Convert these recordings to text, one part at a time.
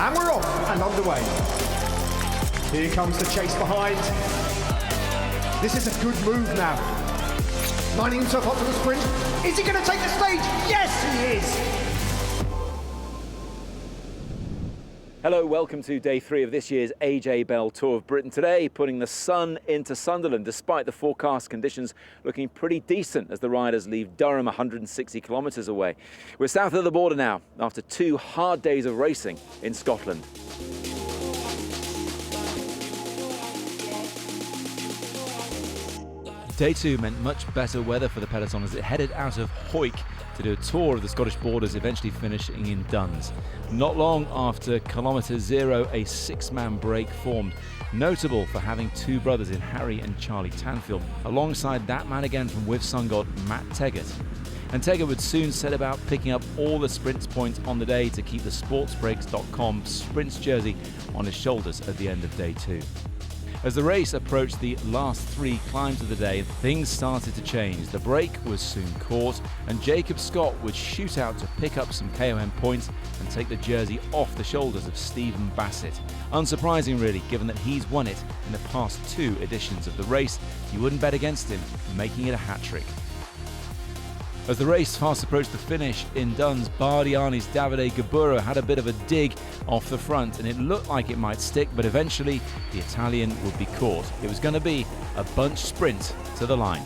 And we're off and underway. Here comes the chase behind. This is a good move now. Lining himself up to the sprint. Is he going to take the stage? Yes, he is. Hello, welcome to day 3 of this year's AJ Bell Tour of Britain. Today, putting the sun into Sunderland, despite the forecast conditions looking pretty decent as the riders leave Durham 160 kilometres away. We're south of the border now, after 2 hard days of racing in Scotland. Day 2 meant much better weather for the peloton as it headed out of Hawick to do a tour of the Scottish borders, eventually finishing in Duns. Not long after kilometre 0, a 6-man break formed, notable for having 2 brothers in Harry and Charlie Tanfield, alongside that man again from Whitsunday, Matt Teggart. And Teggart would soon set about picking up all the sprints points on the day to keep the sportsbreaks.com sprints jersey on his shoulders at the end of day 2. As the race approached the last 3 climbs of the day, things started to change. The break was soon caught, and Jacob Scott would shoot out to pick up some KOM points and take the jersey off the shoulders of Stephen Bassett. Unsurprising really, given that he's won it in the past 2 editions of the race. You wouldn't bet against him, making it a hat-trick. As the race fast approached the finish in Duns, Bardiani's Davide Gaburo had a bit of a dig off the front and it looked like it might stick, but eventually the Italian would be caught. It was going to be a bunch sprint to the line.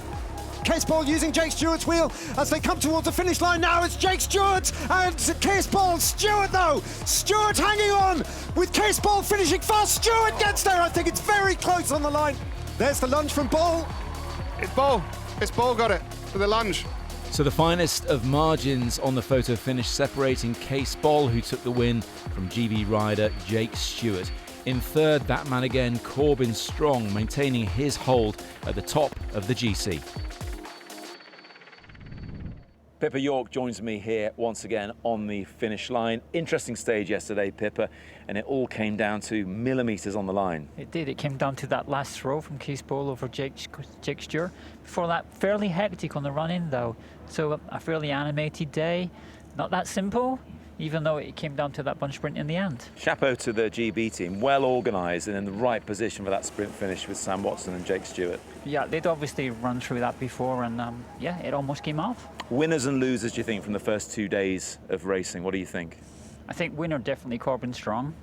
Case Ball using Jake Stewart's wheel as they come towards the finish line now. It's Jake Stewart and Case Ball. Stewart though, Stewart hanging on with Case Ball finishing fast. Stewart gets there. I think it's very close on the line. There's the lunge from Ball. It's Ball. It's Ball got it for the lunge. So the finest of margins on the photo finish, separating Case Ball, who took the win, from GB rider Jake Stewart. In third, that man again, Corbin Strong, maintaining his hold at the top of the GC. Pippa York joins me here once again on the finish line. Interesting stage yesterday, Pippa, and it all came down to millimetres on the line. It did. It came down to that last throw from Case Ball over Jake Stewart. Before that, fairly hectic on the run-in though. So a fairly animated day. Not that simple, even though it came down to that bunch sprint in the end. Chapeau to the GB team, well organised and in the right position for that sprint finish with Sam Watson and Jake Stewart. Yeah, they'd obviously run through that before and yeah, it almost came off. Winners and losers, do you think, from the first 2 days of racing? What do you think? I think winner definitely Corbin Strong.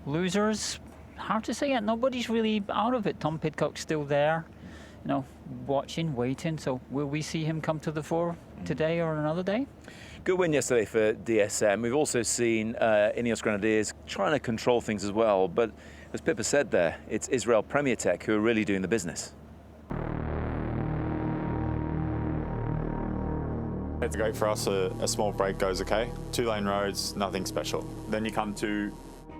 Losers, hard to say yet. Nobody's really out of it. Tom Pidcock's still there, you know, watching, waiting. So will we see him come to the fore today or another day? Good win yesterday for DSM. We've also seen Ineos Grenadiers trying to control things as well. But as Pippa said there, it's Israel Premier Tech who are really doing the business. It's great for us, a small break goes okay. 2-lane roads, nothing special. Then you come to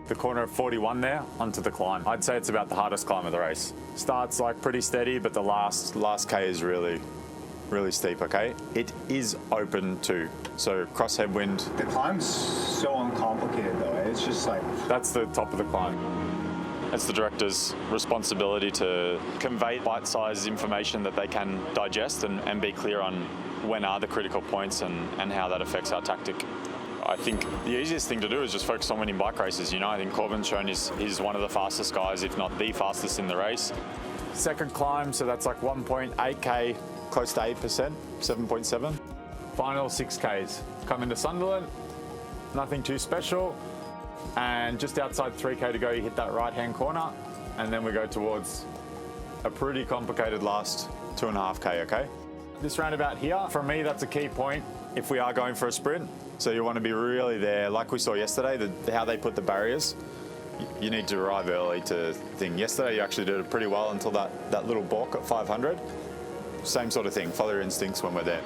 the corner of 41 there, onto the climb. I'd say it's about the hardest climb of the race. Starts like pretty steady, but the last K is really steep, okay? It is open too, so cross headwind. The climb's so uncomplicated though, it's just like... That's the top of the climb. It's the director's responsibility to convey bite-sized information that they can digest and be clear on when are the critical points and how that affects our tactic. I think the easiest thing to do is just focus on winning bike races. You know, I think Corbin's shown he's one of the fastest guys, if not the fastest in the race. Second climb, so that's like 1.8k, close to 8%, 7.7. Final 6Ks. Come into Sunderland, nothing too special. And just outside 3k to go, you hit that right-hand corner, and then we go towards a pretty complicated last 2.5k, okay? This roundabout here, for me, that's a key point if we are going for a sprint. So you want to be really there, like we saw yesterday, how they put the barriers. You need to arrive early to think. Yesterday, you actually did it pretty well until that little balk at 500. Same sort of thing, follow your instincts when we're there.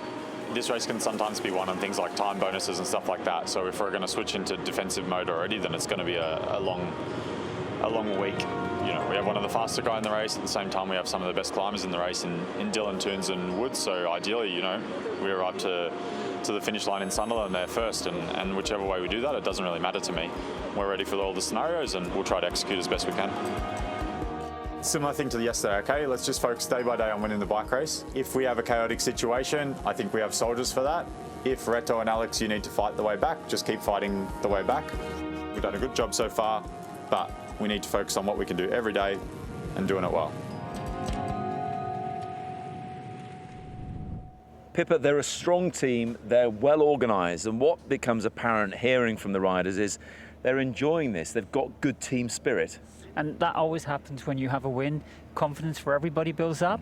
This race can sometimes be won on things like time bonuses and stuff like that. So if we're going to switch into defensive mode already, then it's going to be a long week. You know, we have one of the faster guys in the race. At the same time, we have some of the best climbers in the race in Dylan, Toons and Woods. So ideally, you know, we arrive to the finish line in Sunderland there first. And whichever way we do that, it doesn't really matter to me. We're ready for all the scenarios and we'll try to execute as best we can. Similar thing to yesterday, okay? Let's just focus day by day on winning the bike race. If we have a chaotic situation, I think we have soldiers for that. If Reto and Alex, you need to fight the way back, just keep fighting the way back. We've done a good job so far, but we need to focus on what we can do every day and doing it well. Pippa, they're a strong team, they're well organised, and what becomes apparent hearing from the riders is they're enjoying this, they've got good team spirit. And that always happens when you have a win. Confidence for everybody builds up.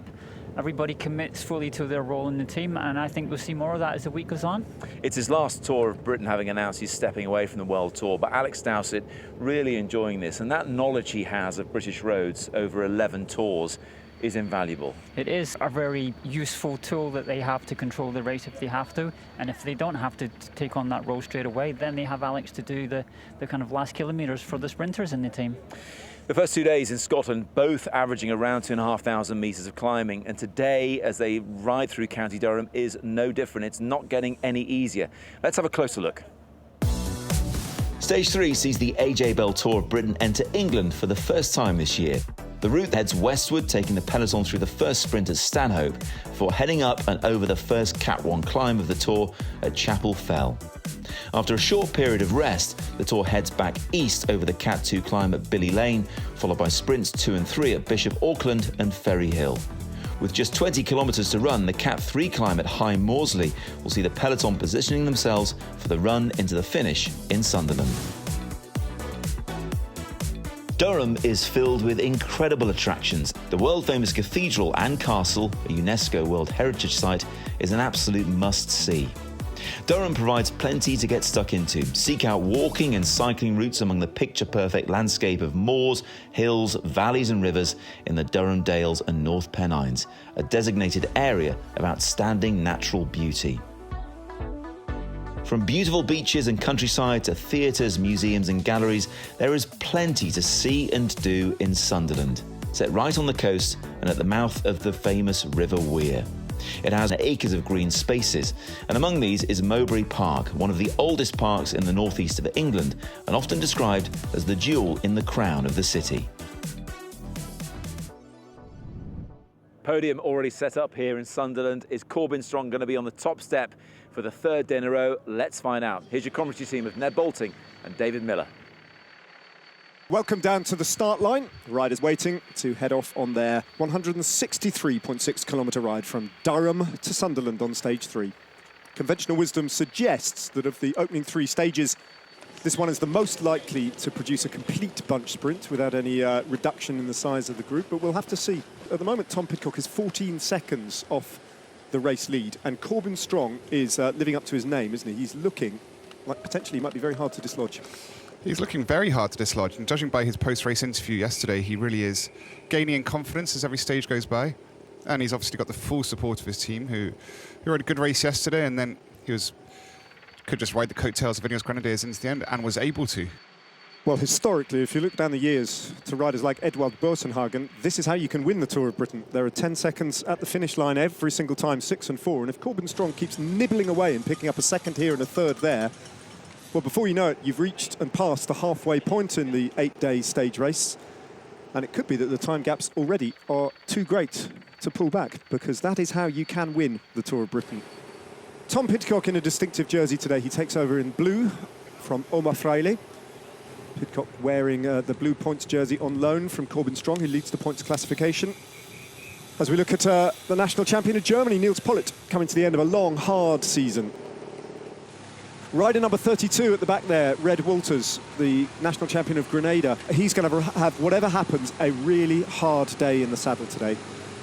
Everybody commits fully to their role in the team, and I think we'll see more of that as the week goes on. It's his last tour of Britain, having announced he's stepping away from the World Tour, but Alex Dowsett really enjoying this, and that knowledge he has of British roads over 11 tours is invaluable. It is a very useful tool that they have to control the race if they have to, and if they don't have to take on that role straight away, then they have Alex to do the kind of last kilometres for the sprinters in the team. The first 2 days in Scotland, both averaging around 2,500 metres of climbing, and today, as they ride through County Durham, is no different. It's not getting any easier. Let's have a closer look. Stage 3 sees the AJ Bell Tour of Britain enter England for the first time this year. The route heads westward, taking the peloton through the first sprint at Stanhope, before heading up and over the first Cat 1 climb of the Tour at Chapel Fell. After a short period of rest, the Tour heads back east over the Cat 2 climb at Billy Lane, followed by sprints 2 and 3 at Bishop Auckland and Ferry Hill. With just 20 kilometres to run, the Cat 3 climb at High Moorsley will see the peloton positioning themselves for the run into the finish in Sunderland. Durham is filled with incredible attractions. The world-famous cathedral and castle, a UNESCO World Heritage Site, is an absolute must-see. Durham provides plenty to get stuck into. Seek out walking and cycling routes among the picture-perfect landscape of moors, hills, valleys and rivers in the Durham Dales and North Pennines, a designated area of outstanding natural beauty. From beautiful beaches and countryside to theatres, museums and galleries, there is plenty to see and do in Sunderland, set right on the coast and at the mouth of the famous River Wear. It has acres of green spaces, and among these is Mowbray Park, one of the oldest parks in the northeast of England, and often described as the jewel in the crown of the city. Podium already set up here in Sunderland. Is Corbin Strong going to be on the top step for the third day in a row? Let's find out. Here's your commentary team of Ned Bolting and David Miller. Welcome down to the start line. Riders waiting to head off on their 163.6 kilometre ride from Durham to Sunderland on stage 3. Conventional wisdom suggests that of the opening 3 stages, this one is the most likely to produce a complete bunch sprint without any reduction in the size of the group, but we'll have to see. At the moment, Tom Pidcock is 14 seconds off the race lead, and Corbin Strong is living up to his name, isn't he? He's looking like potentially he might be very hard to dislodge. He's looking very hard to dislodge, and judging by his post-race interview yesterday, he really is gaining in confidence as every stage goes by. And he's obviously got the full support of his team, who rode a good race yesterday, and then could just ride the coattails of Ineos Grenadiers into the end, and was able to. Well, historically, if you look down the years to riders like Edwald Buitenhagen, this is how you can win the Tour of Britain. There are 10 seconds at the finish line every single time, 6 and 4. And if Corbin Strong keeps nibbling away and picking up a second here and a third there, well, before you know it, you've reached and passed the halfway point in the 8-day stage race. And it could be that the time gaps already are too great to pull back, because that is how you can win the Tour of Britain. Tom Pidcock in a distinctive jersey today. He takes over in blue from Omar Fraile. Pidcock wearing the blue points jersey on loan from Corbin Strong, who leads the points classification. As we look at the national champion of Germany, Niels Pollitt, coming to the end of a long, hard season. Rider number 32 at the back there, Red Walters, the national champion of Grenada. He's going to have, whatever happens, a really hard day in the saddle today.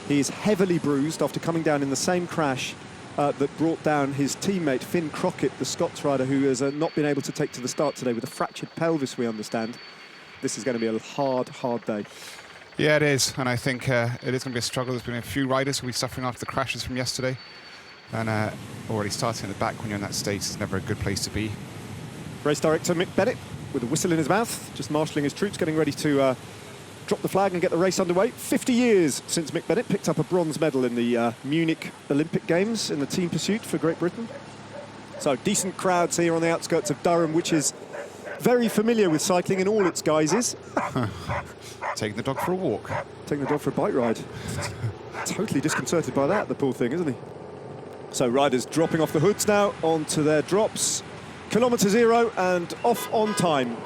He is heavily bruised after coming down in the same crash that brought down his teammate Finn Crockett, the Scots rider, who has not been able to take to the start today with a fractured pelvis, we understand. This is going to be a hard, hard day. Yeah, it is, and I think it is going to be a struggle. There's been a few riders who will be suffering after the crashes from yesterday, and already starting at the back when you're in that state is never a good place to be. Race director Mick Bennett with a whistle in his mouth, just marshalling his troops, getting ready to drop the flag and get the race underway. 50 years since Mick Bennett picked up a bronze medal in the Munich Olympic Games in the team pursuit for Great Britain. So decent crowds here on the outskirts of Durham, which is very familiar with cycling in all its guises. Taking the dog for a walk. Taking the dog for a bike ride. Totally disconcerted by that, the poor thing, isn't he? So riders dropping off the hoods now onto their drops. Kilometre 0 and off on time.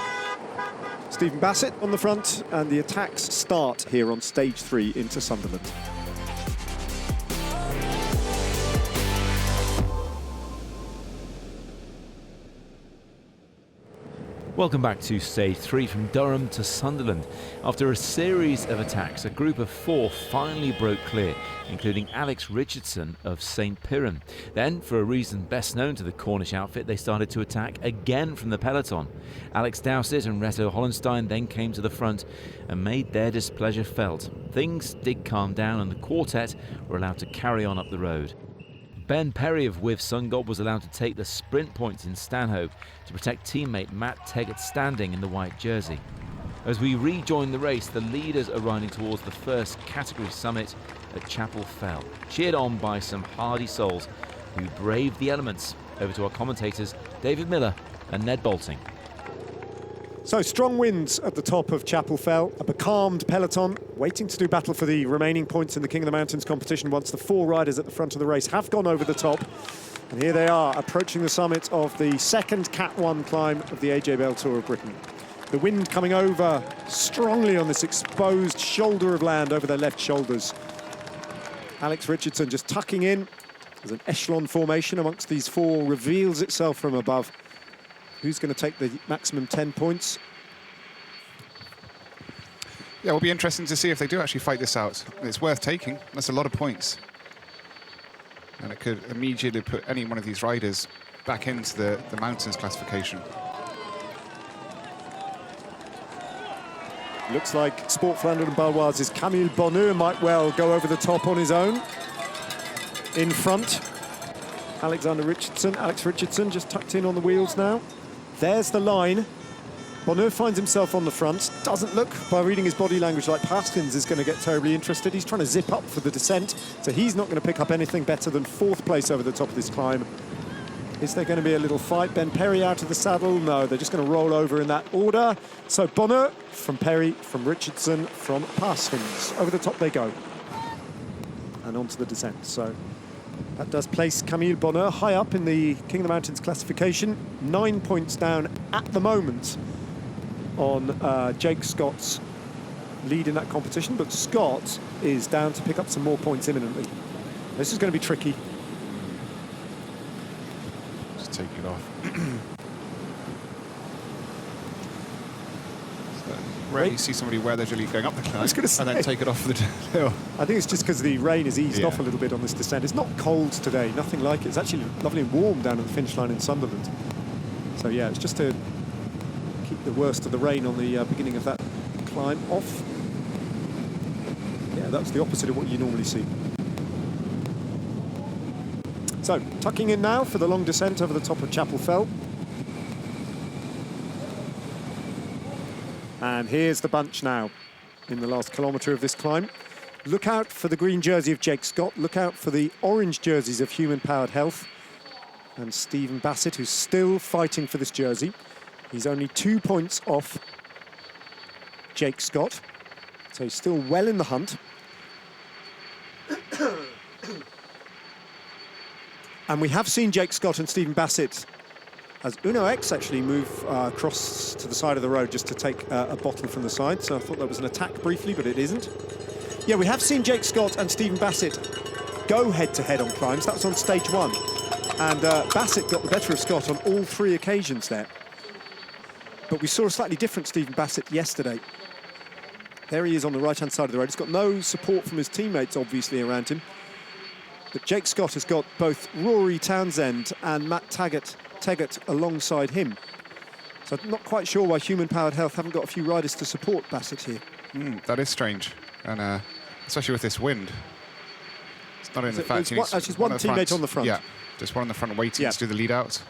Stephen Bassett on the front, and the attacks start here on stage 3 into Sunderland. Welcome back to stage 3 from Durham to Sunderland. After a series of attacks, a group of 4 finally broke clear, including Alex Richardson of St Piran. Then, for a reason best known to the Cornish outfit, they started to attack again from the peloton. Alex Dowsett and Reto Hollenstein then came to the front and made their displeasure felt. Things did calm down and the quartet were allowed to carry on up the road. Ben Perry of With Sungob was allowed to take the sprint points in Stanhope to protect teammate Matt Teggett standing in the white jersey. As we rejoin the race, the leaders are riding towards the first category summit at Chapel Fell, cheered on by some hardy souls who braved the elements. Over to our commentators, David Miller and Ned Bolting. So strong winds at the top of Chapel Fell, a becalmed peloton waiting to do battle for the remaining points in the King of the Mountains competition once the 4 riders at the front of the race have gone over the top. And here they are approaching the summit of the second Cat 1 climb of the AJ Bell Tour of Britain. The wind coming over strongly on this exposed shoulder of land over their left shoulders. Alex Richardson just tucking in as an echelon formation amongst these 4 reveals itself from above. Who's going to take the maximum 10 points? Yeah, it'll be interesting to see if they do actually fight this out. It's worth taking. That's a lot of points. And it could immediately put any one of these riders back into the mountains classification. Looks like Sport Flandre and Baloise's Camille Bonheur might well go over the top on his own. In front, Alex Richardson just tucked in on the wheels now. There's the line. Bonheur finds himself on the front. Doesn't look, by reading his body language, like Paskins is going to get terribly interested. He's trying to zip up for the descent, so he's not going to pick up anything better than 4th place over the top of this climb. Is there going to be a little fight? Ben Perry out of the saddle? No, they're just going to roll over in that order. So Bonheur from Perry, from Richardson, from Paskins. Over the top they go. And onto the descent. So that does place Camille Bonheur high up in the King of the Mountains classification. 9 points down at the moment on Jake Scott's lead in that competition, but Scott is down to pick up some more points imminently. This is going to be tricky. Just take it off. Rarely see somebody wear their jelly going up the climb and then take it off the hill. I think it's just because the rain has eased off a little bit on this descent. It's not cold today, nothing like it. It's actually lovely and warm down at the finish line in Sunderland. So yeah, it's just to keep the worst of the rain on the beginning of that climb off. Yeah, that's the opposite of what you normally see. So, tucking in now for the long descent over the top of Chapel Fell. And here's the bunch now in the last kilometre of this climb. Look out for the green jersey of Jake Scott. Look out for the orange jerseys of Human Powered Health. And Stephen Bassett, who's still fighting for this jersey. He's only 2 points off Jake Scott. So he's still well in the hunt. And we have seen Jake Scott and Stephen Bassett as Uno X actually move across to the side of the road just to take a bottle from the side. So I thought that was an attack briefly, but it isn't. Yeah, we have seen Jake Scott and Stephen Bassett go head-to-head on climbs. That was on stage 1. And Bassett got the better of Scott on all 3 occasions there. But we saw a slightly different Stephen Bassett yesterday. There he is on the right-hand side of the road. He's got no support from his teammates, obviously, around him. But Jake Scott has got both Rory Townsend and Matt Teggett alongside him. So I'm not quite sure why Human Powered Health haven't got a few riders to support Bassett here. That is strange, and especially with this wind. It's not in the fact. There's one teammate on the front. Yeah, just one on the front waiting to do the lead out.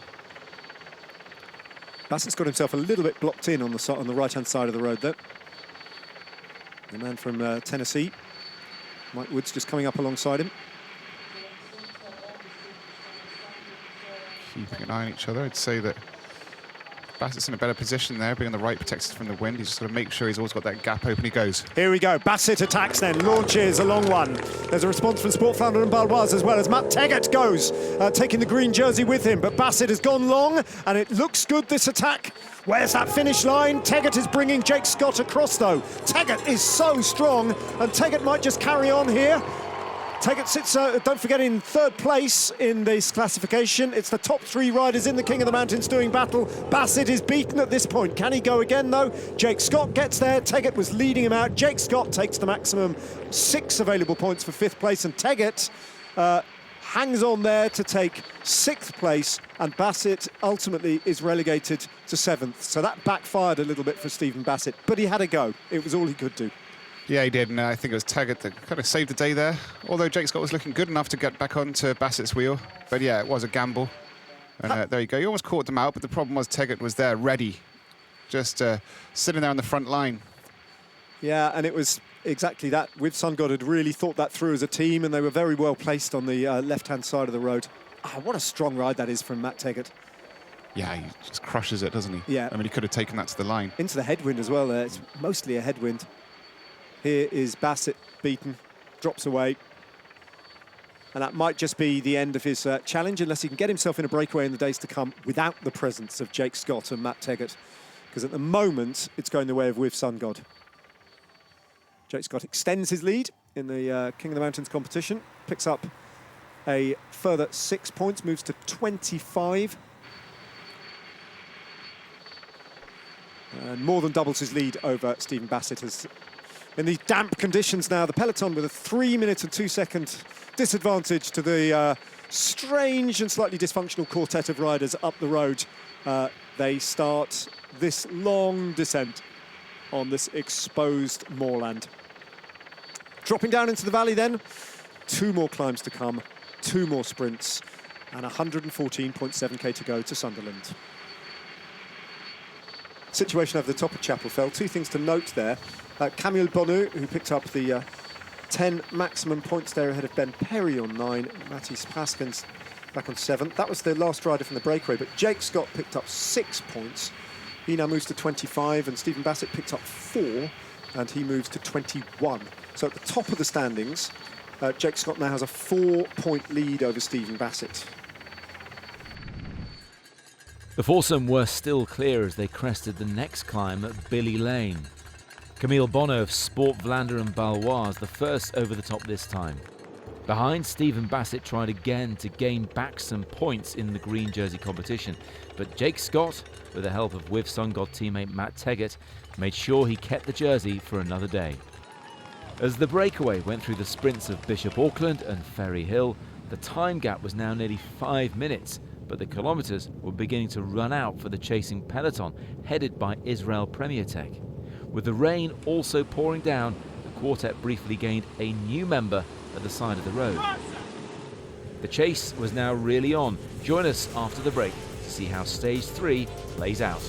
Bassett's got himself a little bit blocked in on the right-hand side of the road there. The man from Tennessee, Mike Woods, just coming up alongside him. Keeping an eye on each other. I'd say that Bassett's in a better position there, being on the right, protected from the wind. He's just got to make sure he's always got that gap open. He goes. Here we go. Bassett attacks then, launches a long one. There's a response from Sport Flounder and Baloise as well as Matt Teggett goes, taking the green jersey with him. But Bassett has gone long, and it looks good, this attack. Where's that finish line? Teggett is bringing Jake Scott across, though. Teggett is so strong, and Teggett might just carry on here. Teggett sits, don't forget, in third place in this classification. It's the top 3 riders in the King of the Mountains doing battle. Bassett is beaten at this point. Can he go again, though? Jake Scott gets there. Teggett was leading him out. Jake Scott takes the maximum 6 available points for 5th place, and Teggett hangs on there to take 6th place, and Bassett ultimately is relegated to 7th. So that backfired a little bit for Stephen Bassett, but he had a go. It was all he could do. Yeah, he did, and I think it was Teggett that kind of saved the day there. Although Jake Scott was looking good enough to get back onto Bassett's wheel. But yeah, it was a gamble. And there you go. You almost caught them out, but the problem was Teggett was there, ready. Just sitting there on the front line. Yeah, and it was exactly that. With Sundgaard had really thought that through as a team, and they were very well placed on the left-hand side of the road. What a strong ride that is from Matt Teggett. Yeah, he just crushes it, doesn't he? Yeah. I mean, he could have taken that to the line. Into the headwind as well. It's mostly a headwind. Here is Bassett beaten, drops away. And that might just be the end of his challenge, unless he can get himself in a breakaway in the days to come without the presence of Jake Scott and Matt Teggett. Because at the moment, it's going the way of With Sundgaard. Jake Scott extends his lead in the King of the Mountains competition, picks up a further 6 points, moves to 25. And more than doubles his lead over Stephen Bassett. As in these damp conditions now, the peloton with a 3 minute and 2 second disadvantage to the strange and slightly dysfunctional quartet of riders up the road. They start this long descent on this exposed moorland. Dropping down into the valley then, 2 more climbs to come, 2 more sprints, and 114.7k to go to Sunderland. Situation over the top of Chapel Fell. 2 things to note there. Camille Bonneau, who picked up the 10 maximum points there ahead of Ben Perry on 9, Mathis Praskens back on 7. That was the last rider from the breakaway, but Jake Scott picked up 6 points. He now moves to 25, and Stephen Bassett picked up 4, and he moves to 21. So at the top of the standings, Jake Scott now has a 4-point lead over Stephen Bassett. The foursome were still clear as they crested the next climb at Billy Lane. Camille Bonneau of Sport Vlaanderen and Baloise, the first over the top this time. Behind, Stephen Bassett tried again to gain back some points in the green jersey competition, but Jake Scott, with the help of With Sundgaard teammate Matt Teggett, made sure he kept the jersey for another day. As the breakaway went through the sprints of Bishop Auckland and Ferry Hill, the time gap was now nearly 5 minutes, but the kilometres were beginning to run out for the chasing peloton, headed by Israel Premier Tech. With the rain also pouring down, the quartet briefly gained a new member at the side of the road. The chase was now really on. Join us after the break to see how stage 3 plays out.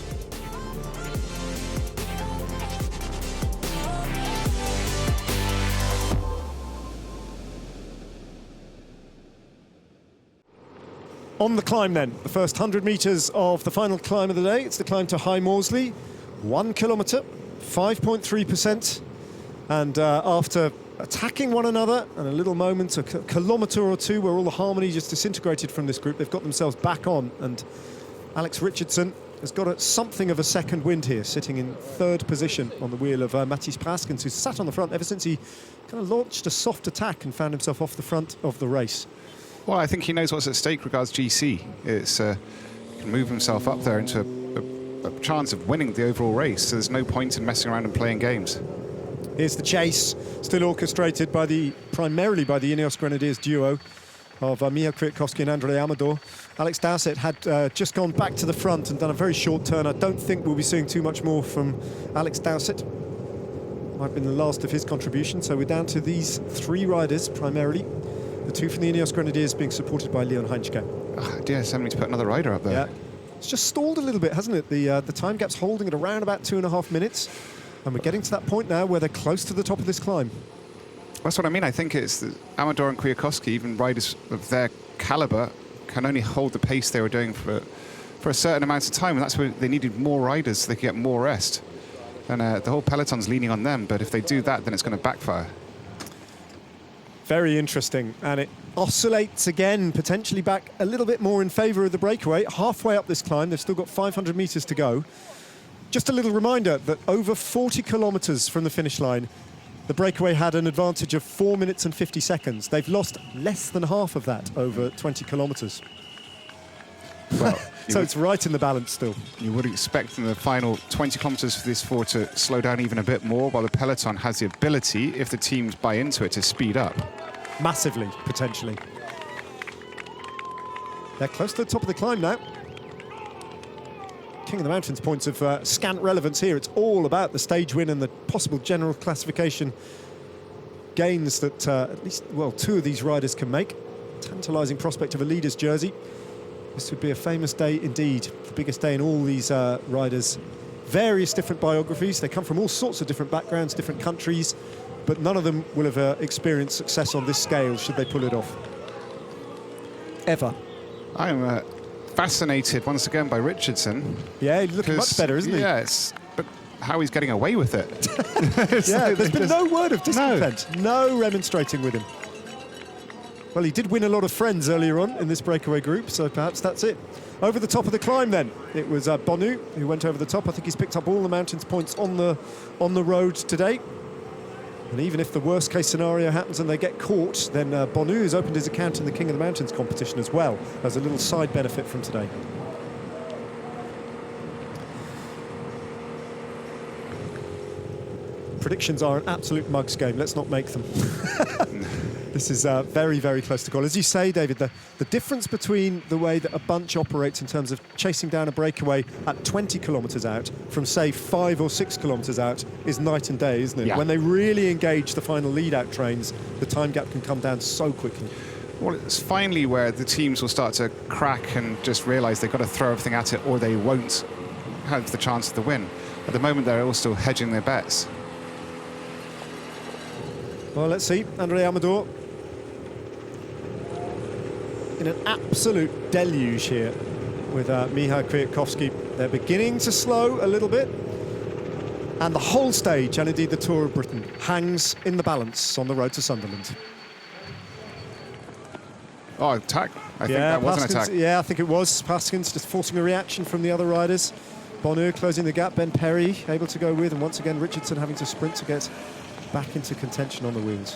On the climb then, the first 100 metres of the final climb of the day. It's the climb to High Moorsley, 1 kilometre, 5.3%. And after attacking one another and a little moment, a kilometre or 2 where all the harmony just disintegrated from this group, they've got themselves back on. And Alex Richardson has got something of a second wind here, sitting in 3rd position on the wheel of Mathis Praskens, who's sat on the front ever since he kind of launched a soft attack and found himself off the front of the race. Well, I think he knows what's at stake regards GC. It's he can move himself up there into a chance of winning the overall race, so there's no point in messing around and playing games. Here's the chase, still orchestrated primarily by the Ineos Grenadiers duo of Michał Kwiatkowski and Andrzej Amador. Alex Dowsett had just gone back to the front and done a very short turn. I don't think we'll be seeing too much more from Alex Dowsett. Might have been the last of his contribution, so we're down to these 3 riders primarily. The 2 from the Ineos Grenadiers being supported by Leon Heinzke. Oh, dear, somebody to put another rider up there. Yeah, it's just stalled a little bit, hasn't it? The time gap's holding at around about 2.5 minutes. And we're getting to that point now where they're close to the top of this climb. That's what I mean. I think it's Amador and Kwiatkowski, even riders of their calibre, can only hold the pace they were doing for for a certain amount of time, and that's where they needed more riders so they could get more rest. And the whole peloton's leaning on them, but if they do that, then it's going to backfire. Very interesting, and it oscillates again, potentially back a little bit more in favour of the breakaway. Halfway up this climb, they've still got 500 metres to go. Just a little reminder that over 40 kilometres from the finish line, the breakaway had an advantage of 4 minutes and 50 seconds. They've lost less than half of that over 20 kilometres. Well, so it's right in the balance still. You would expect in the final 20 kilometres for this four to slow down even a bit more, while the peloton has the ability, if the teams buy into it, to speed up. Massively, potentially. They're close to the top of the climb now. King of the Mountains points of scant relevance here. It's all about the stage win and the possible general classification gains that at least, well, two of these riders can make. Tantalising prospect of a leader's jersey. This would be a famous day indeed, the biggest day in all these riders. Various different biographies. They come from all sorts of different backgrounds, different countries, but none of them will have experienced success on this scale should they pull it off. Ever. I'm fascinated once again by Richardson. Yeah, he's looking much better, isn't he? Yes, but how he's getting away with it. Yeah, there's been no word of discontent. No remonstrating with him. Well, he did win a lot of friends earlier on in this breakaway group, so perhaps that's it. Over the top of the climb then, it was Bonu who went over the top. I think he's picked up all the Mountains points on the road today. And even if the worst case scenario happens and they get caught, then Bonu has opened his account in the King of the Mountains competition as well, as a little side benefit from today. Predictions are an absolute mugs game. Let's not make them. This is very, very close to goal. As you say, David, the difference between the way that a bunch operates in terms of chasing down a breakaway at 20 kilometres out from, say, 5 or 6 kilometres out is night and day, isn't it? Yeah. When they really engage the final lead-out trains, the time gap can come down so quickly. Well, it's finally where the teams will start to crack and just realise they've got to throw everything at it or they won't have the chance of the win. At the moment, they're all still hedging their bets. Well, let's see. Andre Amador in an absolute deluge here with Michał Kwiatkowski. They're beginning to slow a little bit. And the whole stage, and indeed the Tour of Britain, hangs in the balance on the road to Sunderland. Oh, attack. I think that was an attack. Yeah, I think it was. Paskins just forcing a reaction from the other riders. Bonu closing the gap. Ben Perry able to go with. And once again, Richardson having to sprint to get back into contention on the wheels.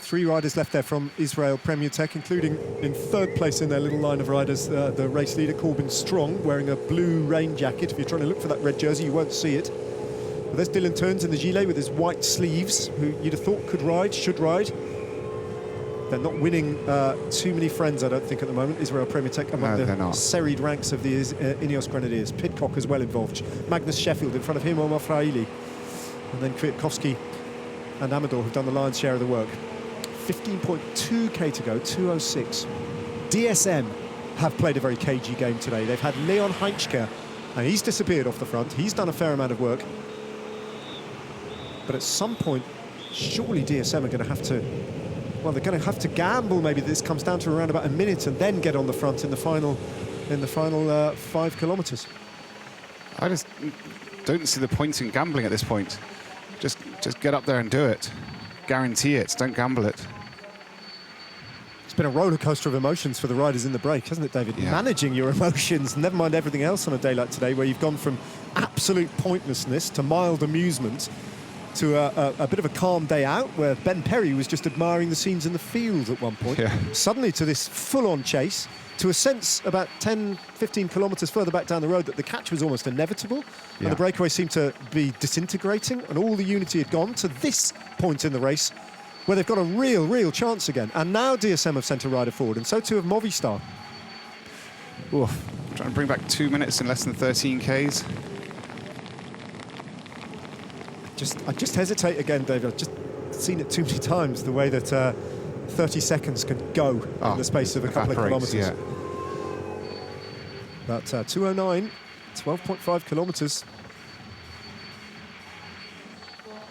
3 riders left there from Israel Premier Tech, including in 3rd place in their little line of riders, the race leader Corbin Strong, wearing a blue rain jacket. If you're trying to look for that red jersey, you won't see it. But there's Dylan Turns in the gilet with his white sleeves, who you'd have thought could ride, should ride. They're not winning too many friends, I don't think, at the moment. Israel Premier Tech among the serried ranks of the Ineos Grenadiers. Pidcock as well involved. Magnus Sheffield in front of him, Omar Fraili. And then Kwiatkowski and Amador have done the lion's share of the work. 15.2k to go, 2:06. DSM have played a very cagey game today. They've had Leon Heinzke, and he's disappeared off the front. He's done a fair amount of work. But at some point, surely DSM are going to have to... Well, they're going to have to gamble. Maybe this comes down to around about a minute and then get on the front in the final 5 kilometres. I just don't see the point in gambling at this point. Just get up there and do it. Guarantee it. Don't gamble it. It's been a roller coaster of emotions for the riders in the break, hasn't it, David? Yeah. Managing your emotions, never mind everything else on a day like today, where you've gone from absolute pointlessness to mild amusement to a bit of a calm day out, where Ben Perry was just admiring the scenes in the field at one point. Yeah. Suddenly to this full-on chase, to a sense about 10, 15 kilometres further back down the road that the catch was almost inevitable, and the breakaway seemed to be disintegrating, and all the unity had gone to this point in the race, where they've got a real chance again. And now DSM have sent a rider forward, and so too have Movistar. Oof. Trying to bring back 2 minutes in less than 13 Ks. I just hesitate again, David. I've just seen it too many times, the way that 30 seconds can go in the space of a couple of kilometres. Yeah. But 2:09, 12.5 kilometres.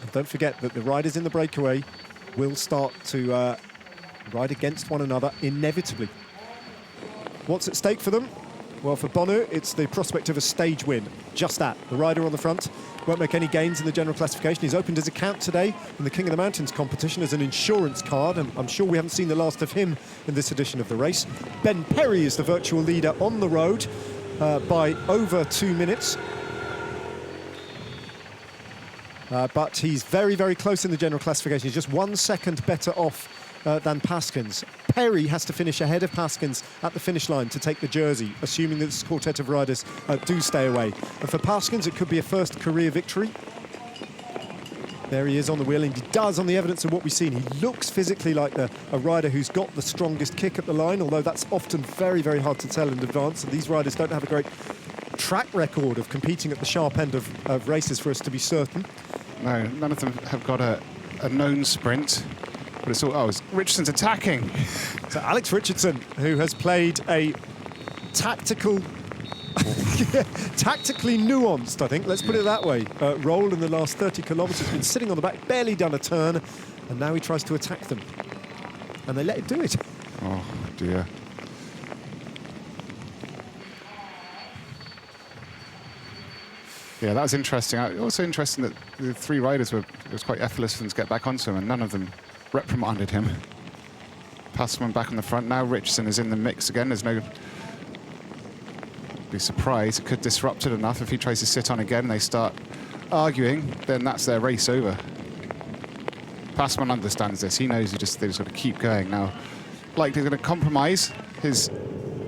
And don't forget that the riders in the breakaway will start to ride against one another inevitably. What's at stake for them? Well, for Bonu, it's the prospect of a stage win. Just that. The rider on the front won't make any gains in the general classification. He's opened his account today in the King of the Mountains competition as an insurance card, and I'm sure we haven't seen the last of him in this edition of the race. Ben Perry is the virtual leader on the road by over 2 minutes. But he's very, very close in the general classification. He's just 1 second better off than Paskins. Perry has to finish ahead of Paskins at the finish line to take the jersey, assuming that this quartet of riders do stay away. And for Paskins, it could be a first career victory. There he is on the wheel, and he does, on the evidence of what we've seen. He looks physically like a rider who's got the strongest kick at the line, although that's often very, very hard to tell in advance. And these riders don't have a great track record of competing at the sharp end of races for us to be certain. No, none of them have got a known sprint. But it's all, it's Richardson's attacking. So Alex Richardson, who has played a tactical, tactically nuanced, I think, let's put it that way, role in the last 30 kilometres, been sitting on the back, barely done a turn, and now he tries to attack them. And they let him do it. Oh, dear. Yeah, that was interesting. Also interesting that the three riders it was quite effortless for them to get back onto him, and none of them reprimanded him. Passman back on the front now. Richardson is in the mix again. There's no... be surprised. It could disrupt it enough if he tries to sit on again and they start arguing, then that's their race over. Passman understands this. He knows they just got to keep going. Now, like, he's going to compromise his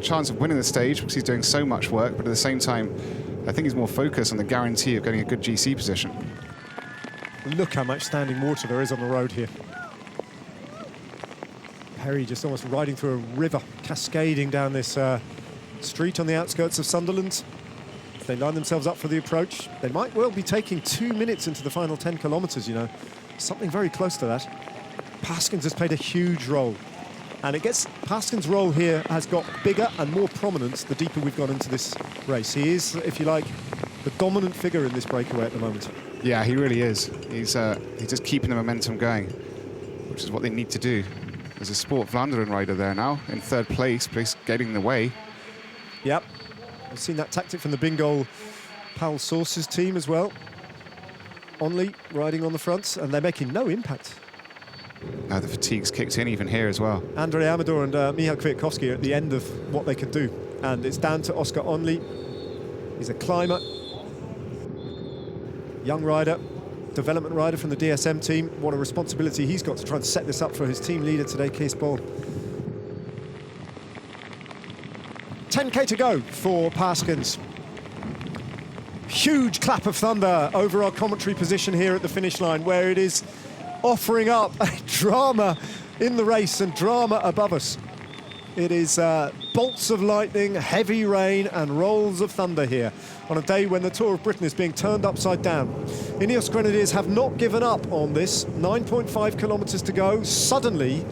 chance of winning the stage because he's doing so much work, but at the same time, I think he's more focused on the guarantee of getting a good GC position. Look how much standing water there is on the road here. Perry just almost riding through a river, cascading down this street on the outskirts of Sunderland. If they line themselves up for the approach, they might well be taking 2 minutes into the final 10 kilometres, you know. Something very close to that. Paskins has played a huge role. And Paskins' role here has got bigger and more prominence the deeper we've gone into this race. He is, if you like, the dominant figure in this breakaway at the moment. Yeah, he really is. He's just keeping the momentum going, which is what they need to do. There's a Sport Vlaanderen rider there now, in third place, getting in the way. Yep. We've seen that tactic from the Bingoal Powell Sources team as well. Only riding on the front, and they're making no impact. Now the fatigue's kicked in even here as well. Andrei Amador and Michał Kwiatkowski are at the end of what they can do. And it's down to Oscar Onley. He's a climber. Young rider, development rider from the DSM team. What a responsibility he's got to try and set this up for his team leader today, Kees Bol. 10k to go for Paskins. Huge clap of thunder over our commentary position here at the finish line, where it is offering up a drama in the race and drama above us. It is bolts of lightning, heavy rain and rolls of thunder here on a day when the Tour of Britain is being turned upside down. Ineos Grenadiers have not given up on this. 9.5 kilometres to go. Suddenly,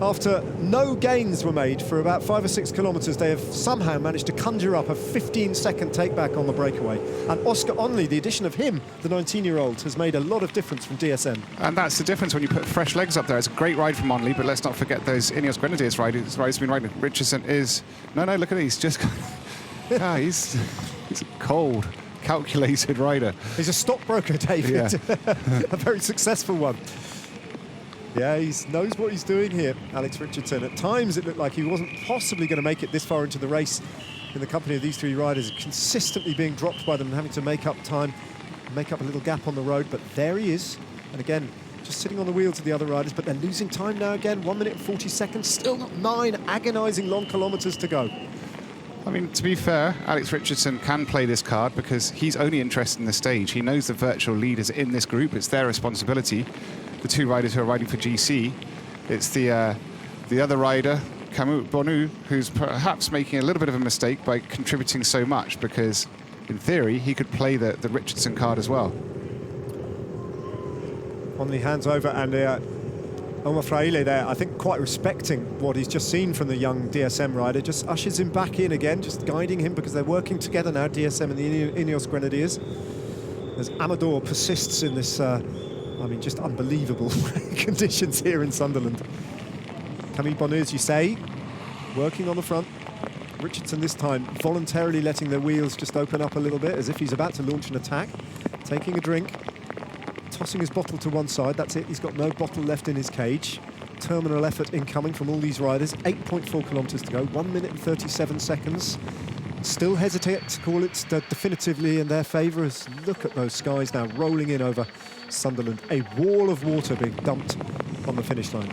after no gains were made for about 5 or 6 kilometres, they have somehow managed to conjure up a 15-second take-back on the breakaway. And Oscar Onley, the addition of him, the 19-year-old, has made a lot of difference from DSM. And that's the difference when you put fresh legs up there. It's a great ride from Onley, but let's not forget those Ineos Grenadiers riders have been riding. Richardson is... No, look at it. He's just... he's a cold, calculated rider. He's a stockbroker, David. Yeah. A very successful one. Yeah, he knows what he's doing here, Alex Richardson. At times it looked like he wasn't possibly going to make it this far into the race in the company of these three riders, consistently being dropped by them and having to make up time, make up a little gap on the road. But there he is. And again, just sitting on the wheels of the other riders, but they're losing time now again. 1 minute and 40 seconds, still not 9 agonising long kilometres to go. I mean, to be fair, Alex Richardson can play this card because he's only interested in the stage. He knows the virtual leaders in this group. It's their responsibility. The two riders who are riding for GC, it's the other rider, Camus Bonu, who's perhaps making a little bit of a mistake by contributing so much, because in theory he could play the Richardson card as well. Only hands over, and Omar Fraile there, I think, quite respecting what he's just seen from the young DSM rider, just ushers him back in again, just guiding him, because they're working together now, DSM and the Ineos Grenadiers. As Amador persists in this I mean, just unbelievable conditions here in Sunderland. Camille Bonu, as you say, working on the front. Richardson this time voluntarily letting their wheels just open up a little bit, as if he's about to launch an attack. Taking a drink, tossing his bottle to one side. That's it, he's got no bottle left in his cage. Terminal effort incoming from all these riders. 8.4 kilometres to go, 1 minute and 37 seconds. Still hesitate to call it definitively in their favour, as look at those skies now rolling in over Sunderland. A wall of water being dumped on the finish line.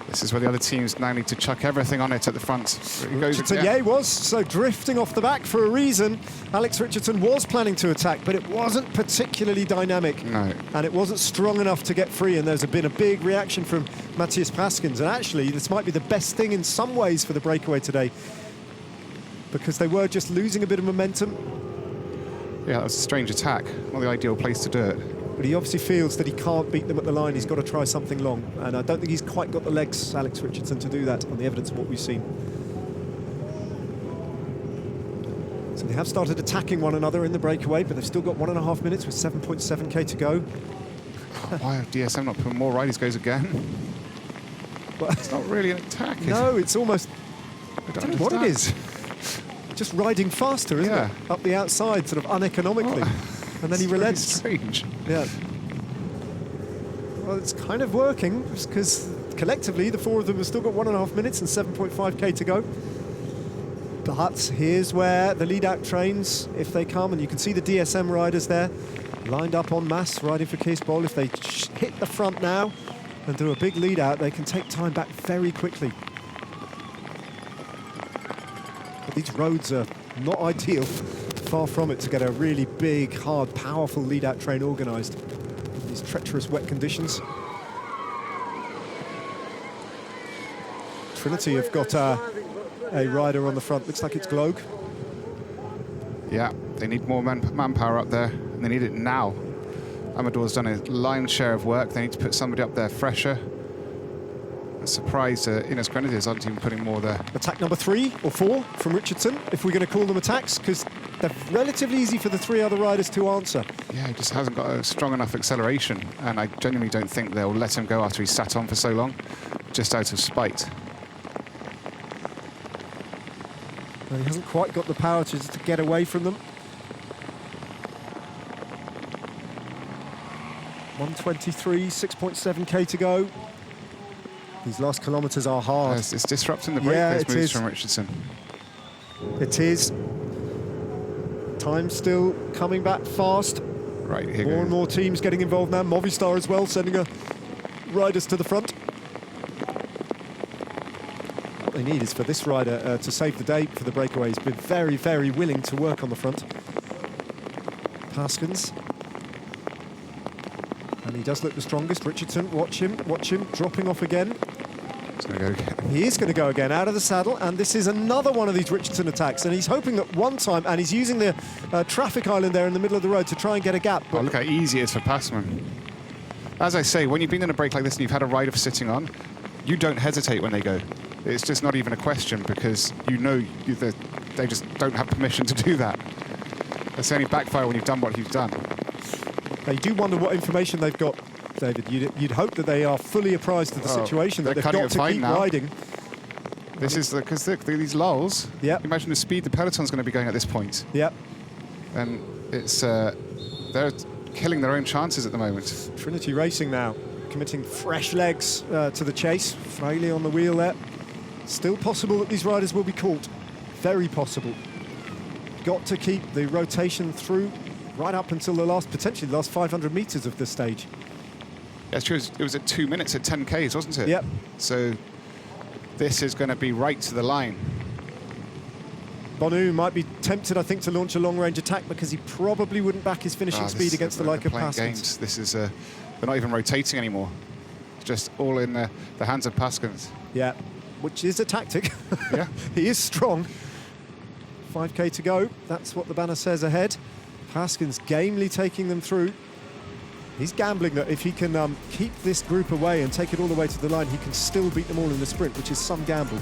This is where the other teams now need to chuck everything on it at the front. It goes Richardson, again. yeah, he was. So drifting off the back for a reason. Alex Richardson was planning to attack, but it wasn't particularly dynamic. No. And it wasn't strong enough to get free, and there's been a big reaction from Matthias Praskens. And actually, this might be the best thing in some ways for the breakaway today, because they were just losing a bit of momentum. Yeah, that was a strange attack. Not the ideal place to do it. But he obviously feels that he can't beat them at the line. He's got to try something long. And I don't think he's quite got the legs, Alex Richardson, to do that on the evidence of what we've seen. So they have started attacking one another in the breakaway, but they've still got 1.5 minutes with 7.7k to go. Why have DSM not put more riders? Goes again. Well, It's not really an attack, is no, it? it's almost... I don't know what it is. Just riding faster, isn't Yeah. it? Up the outside, sort of uneconomically. And then he It's very relents. strange. Yeah. Well, it's kind of working, because collectively the four of them have still got 1.5 minutes and 7.5k to go. But here's where the lead-out trains, if they come, and you can see the DSM riders there, lined up en masse, riding for Kees Bol. If they hit the front now and do a big lead-out, they can take time back very quickly. But these roads are not ideal. Far from it to get a really big, hard, powerful lead-out train organised in these treacherous wet conditions. Trinity have got a rider on the front. Looks like it's Gloag. Yeah, they need more manpower up there, and they need it now. Amador's done a lion's share of work. They need to put somebody up there fresher. I'm surprised Ines Grenadiers aren't even putting more there. Attack number 3 or 4 from Richardson, if we're going to call them attacks, because they're relatively easy for the 3 other riders to answer. Yeah, he just hasn't got a strong enough acceleration, and I genuinely don't think they'll let him go after he's sat on for so long, just out of spite. Well, he hasn't quite got the power to get away from them. 1:23, 6.7k to go. These last kilometres are hard. It's disrupting the break, Yeah, those it moves is. from Richardson. It is. Time still coming back fast. Right, here More and more teams getting involved now. Movistar as well, sending riders to the front. What they need is for this rider to save the day for the breakaway. He's been very, very willing to work on the front. Paskens. And he does look the strongest. Richardson, watch him, dropping off again. He's going to go again. He is going to go again, out of the saddle, and this is another one of these Richardson attacks, and he's hoping that one time, and he's using the traffic island there in the middle of the road to try and get a gap. Oh, look how easy it is for Passman. As I say, when you've been in a break like this and you've had a rider sitting on, you don't hesitate when they go. It's just not even a question, because you know that they just don't have permission to do that. It's only backfire when you've done what you've done. Now, you do wonder what information they've got, David. You'd hope that they are fully apprised of the situation, that they're they've cutting got it to fine keep now. riding. This is because these lulls. Yep. Imagine the speed the peloton's going to be going at this point, Yep. and it's they're killing their own chances at the moment. Trinity Racing now, committing fresh legs to the chase. Fraley on the wheel there. Still possible that these riders will be caught. Very possible. Got to keep the rotation through right up until potentially the last 500 metres of this stage. Yeah, it's true. It was at 2 minutes at 10Ks, wasn't it? Yep. So this is going to be right to the line. Bonu might be tempted, I think, to launch a long-range attack, because he probably wouldn't back his finishing speed against the like of playing Paskens. games. This is they're not even rotating anymore. It's just all in the hands of Paskens. Yeah, which is a tactic. Yeah. He is strong. 5k to go. That's what the banner says ahead. Paskens gamely taking them through. He's gambling that if he can keep this group away and take it all the way to the line, he can still beat them all in the sprint, which is some gamble.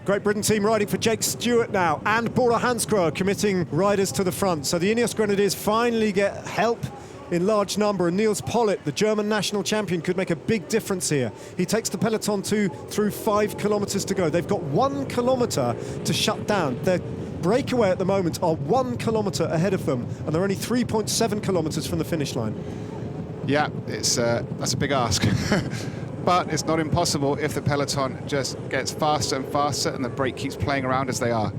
Great Britain team riding for Jake Stewart now, and Bora Hansgrohe committing riders to the front. So the Ineos Grenadiers finally get help in large number, and Niels Pollitt, the German national champion, could make a big difference here. He takes the peloton through 5 kilometres to go. They've got 1 kilometre to shut down. Their breakaway at the moment are 1 kilometre ahead of them, and they're only 3.7 kilometres from the finish line. Yeah, that's a big ask. But it's not impossible if the peloton just gets faster and faster and the break keeps playing around as they are.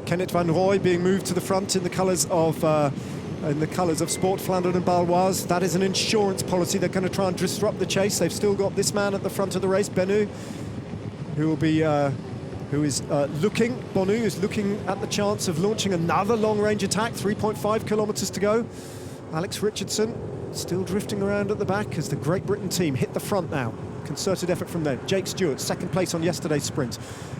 Kenneth Van Rooij being moved to the front in the colours of Sport Flandern and Baloise. That is an insurance policy. They're going to try and disrupt the chase. They've still got this man at the front of the race, Bonu, Bonu is looking at the chance of launching another long-range attack. 3.5 kilometres to go. Alex Richardson still drifting around at the back as the Great Britain team hit the front now. Concerted effort from them. Jake Stewart, second place on yesterday's sprint.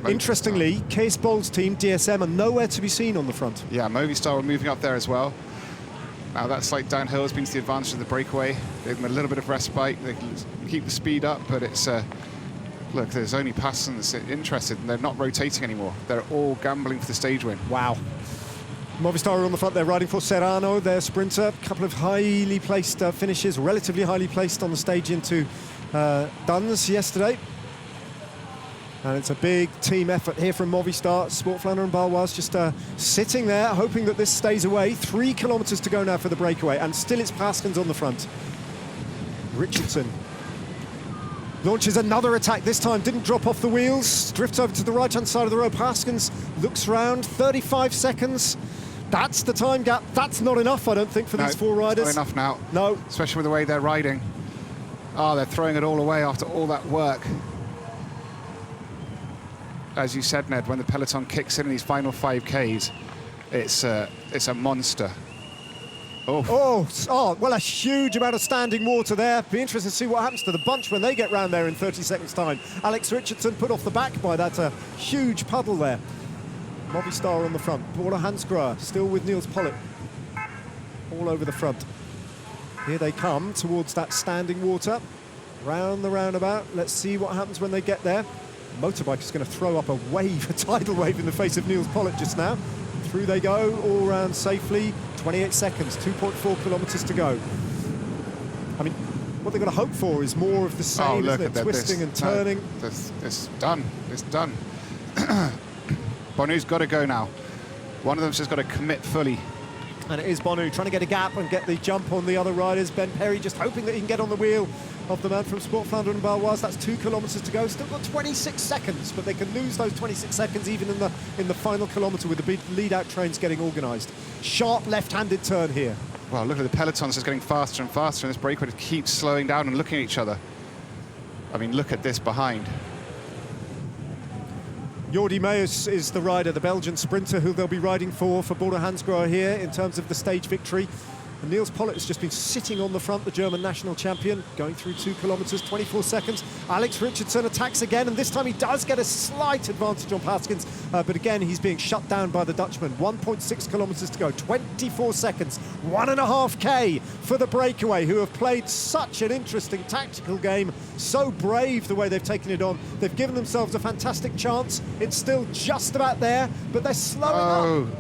Interestingly, Kees Bol's team, DSM, are nowhere to be seen on the front. Yeah, Movistar are moving up there as well. Now that slight downhill has been to the advantage of the breakaway. Gave them a little bit of respite. They can keep the speed up, but it's... look, there's only Passons interested, and they're not rotating anymore. They're all gambling for the stage win. Wow. Movistar are on the front. They're riding for Serrano, their sprinter. A couple of highly placed finishes, relatively highly placed on the stage into Duns yesterday. And it's a big team effort here from Movistar. Sport Flandern and Baloise just sitting there, hoping that this stays away. 3 kilometres to go now for the breakaway, and still it's Paskins on the front. Richardson launches another attack, this time didn't drop off the wheels, drifts over to the right-hand side of the road. Paskins looks round, 35 seconds. That's the time gap. That's not enough, I don't think, for these 4 riders. It's not enough now. No. Especially with the way they're riding. Oh, they're throwing it all away after all that work. As you said, Ned, when the peloton kicks in these final 5Ks, it's a monster. Oh, well, a huge amount of standing water there. Be interested to see what happens to the bunch when they get round there in 30 seconds' time. Alex Richardson put off the back by that huge puddle there. Movistar on the front. Bora Hansgrohe still with Niels Pollitt all over the front. Here they come towards that standing water. Round the roundabout. Let's see what happens when they get there. Motorbike is going to throw up a wave, a tidal wave in the face of Niels Pollitt just now. Through they go, all round safely. 28 seconds, 2.4 kilometres to go. I mean, what they've got to hope for is more of the same, isn't it? Twisting and turning. It's done. It's done. Bonu's got to go now. One of them's just got to commit fully. And it is Bonu trying to get a gap and get the jump on the other riders. Ben Perry just hoping that he can get on the wheel of the man from Sport Flandern and Baloise. That's 2 kilometres to go. Still got 26 seconds, but they can lose those 26 seconds even in the final kilometre with the big lead-out trains getting organised. Sharp left-handed turn here. Well, look at the pelotons just getting faster and faster, and this breakaway keeps slowing down and looking at each other. I mean, look at this behind. Jordi Meus is the rider, the Belgian sprinter who they'll be riding for Bora Hansgrohe here in terms of the stage victory. And Niels Pollitt has just been sitting on the front, the German national champion, going through 2 kilometres, 24 seconds. Alex Richardson attacks again, and this time he does get a slight advantage on Paskins, but again, he's being shut down by the Dutchman. 1.6 kilometres to go, 24 seconds, 1.5K for the breakaway, who have played such an interesting tactical game, so brave the way they've taken it on. They've given themselves a fantastic chance. It's still just about there, but they're slowing up.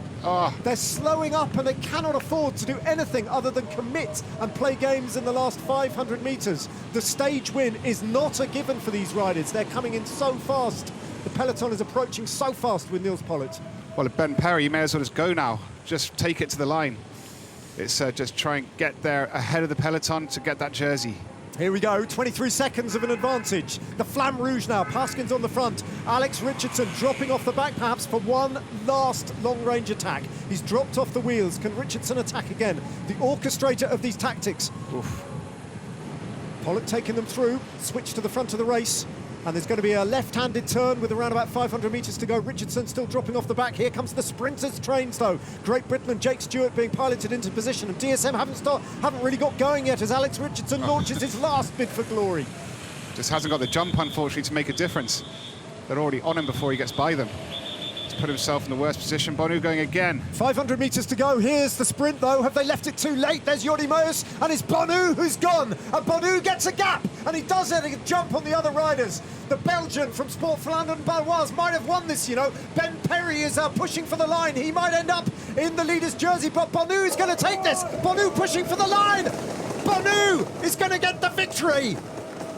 They're slowing up, and they cannot afford to do anything other than commit and play games in the last 500 metres. The stage win is not a given for these riders. They're coming in so fast. The peloton is approaching so fast with Niels Pollitt. Well, if Ben Perry, you may as well just go now. Just take it to the line. It's just try and get there ahead of the peloton to get that jersey. Here we go, 23 seconds of an advantage. The Flamme Rouge now, Paskins on the front. Alex Richardson dropping off the back perhaps for one last long-range attack. He's dropped off the wheels. Can Richardson attack again? The orchestrator of these tactics. Oof. Pollitt taking them through, switch to the front of the race. And there's going to be a left-handed turn with around about 500 metres to go. Richardson still dropping off the back. Here comes the sprinters' trains, though. Great Britain and Jake Stewart being piloted into position. And DSM haven't really got going yet as Alex Richardson launches his last bid for glory. Just hasn't got the jump, unfortunately, to make a difference. They're already on him before he gets by them. It's put himself in the worst position. Bonu going again. 500 metres to go. Here's the sprint, though. Have they left it too late? There's Jordi Meus, and it's Bonu who's gone. And Bonu gets a gap, and he does it. He can jump on the other riders. The Belgian from Sport Flandern Baloise might have won this, you know. Ben Perry is pushing for the line. He might end up in the leader's jersey, but Bonu is going to take this. Bonu pushing for the line. Bonu is going to get the victory.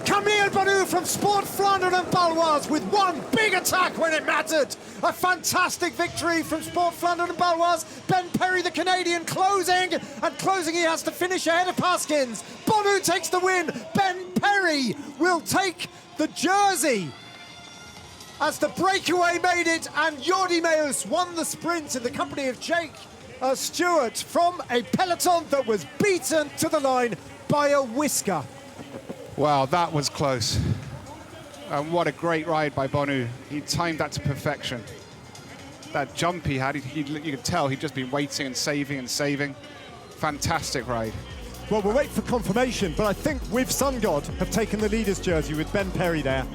Camille Bonu from Sport Flandern and Baloise with one big attack when it mattered. A fantastic victory from Sport Flandern and Baloise. Ben Perry, the Canadian, closing, and closing he has to finish ahead of Paskins. Bonu takes the win. Ben Perry will take the jersey as the breakaway made it, and Jordi Meus won the sprint in the company of Jake Stewart from a peloton that was beaten to the line by a whisker. Wow, that was close. And what a great ride by Bonu. He timed that to perfection. That jump he had, you could tell he'd just been waiting and saving. Fantastic ride. Well, we'll wait for confirmation, but I think with Sun God have taken the leader's jersey with Ben Perry there.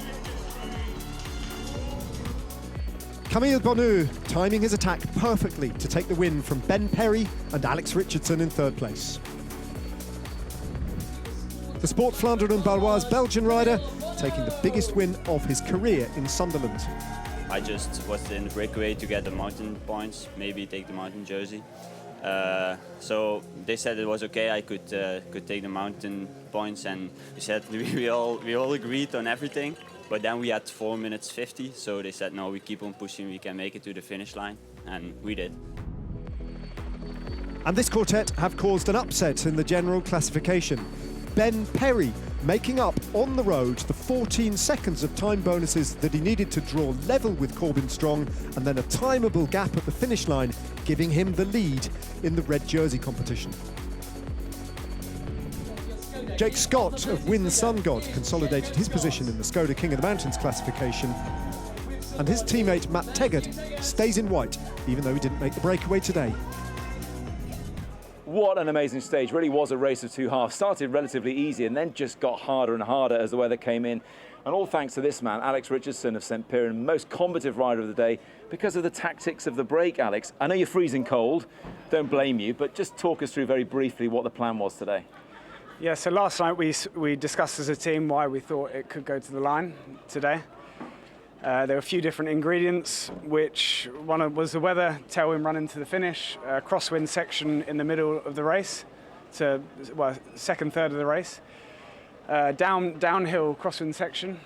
Camille Bonu timing his attack perfectly to take the win from Ben Perry and Alex Richardson in third place. The Sport Flandern and Baloise Belgian rider taking the biggest win of his career in Sunderland. I just was in the breakaway to get the mountain points, maybe take the mountain jersey. So they said it was okay, I could take the mountain points, and we said we all agreed on everything. But then we had 4 minutes 50, so they said no, we keep on pushing, we can make it to the finish line, and we did. And this quartet have caused an upset in the general classification. Ben Perry making up on the road the 14 seconds of time bonuses that he needed to draw level with Corbin Strong, and then a timeable gap at the finish line, giving him the lead in the red jersey competition. Jake Scott of Win Sun God consolidated his position in the Skoda King of the Mountains classification, and his teammate Matt Teggart stays in white, even though he didn't make the breakaway today. What an amazing stage. Really was a race of two halves. Started relatively easy and then just got harder and harder as the weather came in. And all thanks to this man, Alex Richardson of St. Piran, most combative rider of the day, because of the tactics of the break, Alex. I know you're freezing cold, don't blame you, but just talk us through very briefly what the plan was today. Yeah, so last night we discussed as a team why we thought it could go to the line today. There were a few different ingredients, which one was the weather, tailwind run into the finish, crosswind section in the middle of the race, to second third of the race, downhill crosswind section,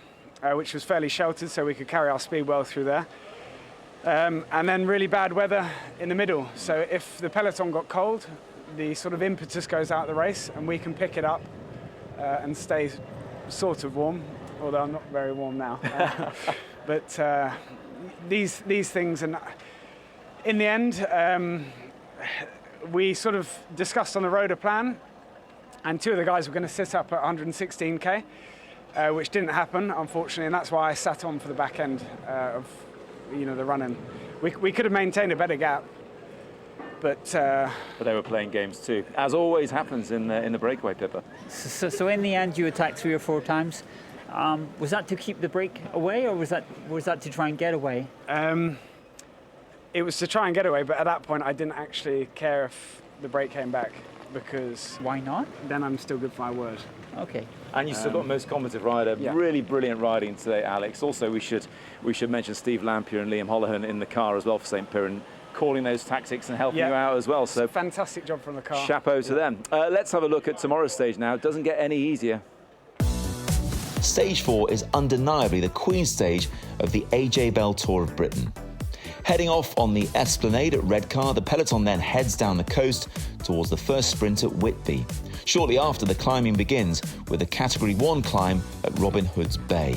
which was fairly sheltered, so we could carry our speed well through there, and then really bad weather in the middle. So if the peloton got cold, the sort of impetus goes out of the race, and we can pick it up and stay sort of warm, although I'm not very warm now. But these things, and in the end, we sort of discussed on the road a plan, and two of the guys were going to sit up at 116k, which didn't happen, unfortunately, and that's why I sat on for the back end of the run-in. We could have maintained a better gap, but they were playing games too, as always happens in the breakaway, Pippa. So in the end, you attacked 3 or 4 times. Was that to keep the break away, or was that to try and get away? It was to try and get away, but at that point I didn't actually care if the break came back, because why not? Then I'm still good for my word. Okay. And you still got most combative rider. Yeah. Really brilliant riding today, Alex. Also, we should mention Steve Lampier and Liam Holohan in the car as well for St. Piran, calling those tactics and helping you out as well. So fantastic job from the car. Chapeau to them. Let's have a look at tomorrow's stage now. It doesn't get any easier. Stage 4 is undeniably the Queen stage of the AJ Bell Tour of Britain. Heading off on the Esplanade at Redcar, the peloton then heads down the coast towards the first sprint at Whitby. Shortly after, the climbing begins with a Category 1 climb at Robin Hood's Bay.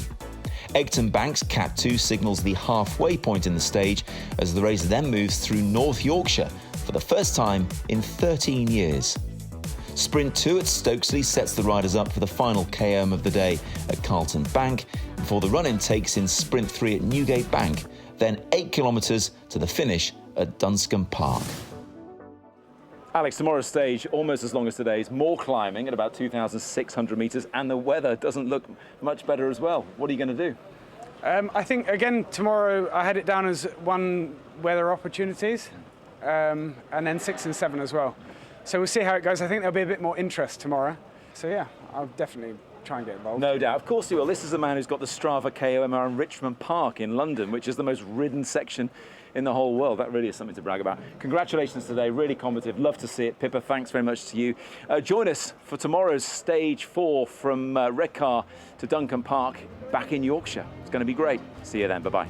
Egton Bank's Cat 2 signals the halfway point in the stage as the race then moves through North Yorkshire for the first time in 13 years. Sprint 2 at Stokesley sets the riders up for the final KM of the day at Carlton Bank, before the run-in takes in Sprint 3 at Newgate Bank, then 8 kilometres to the finish at Dunscombe Park. Alex, tomorrow's stage, almost as long as today's, more climbing at about 2,600 metres, and the weather doesn't look much better as well. What are you going to do? I think, again, tomorrow I had it down as 1 weather opportunities, and then 6 and 7 as well. So we'll see how it goes. I think there'll be a bit more interest tomorrow. So yeah, I'll definitely try and get involved. No doubt. Of course he will. This is the man who's got the Strava KOMR in Richmond Park in London, which is the most ridden section in the whole world. That really is something to brag about. Congratulations today, really combative. Love to see it. Pippa, thanks very much to you. Join us for tomorrow's stage 4 from Redcar to Duncan Park back in Yorkshire. It's going to be great. See you then. Bye-bye.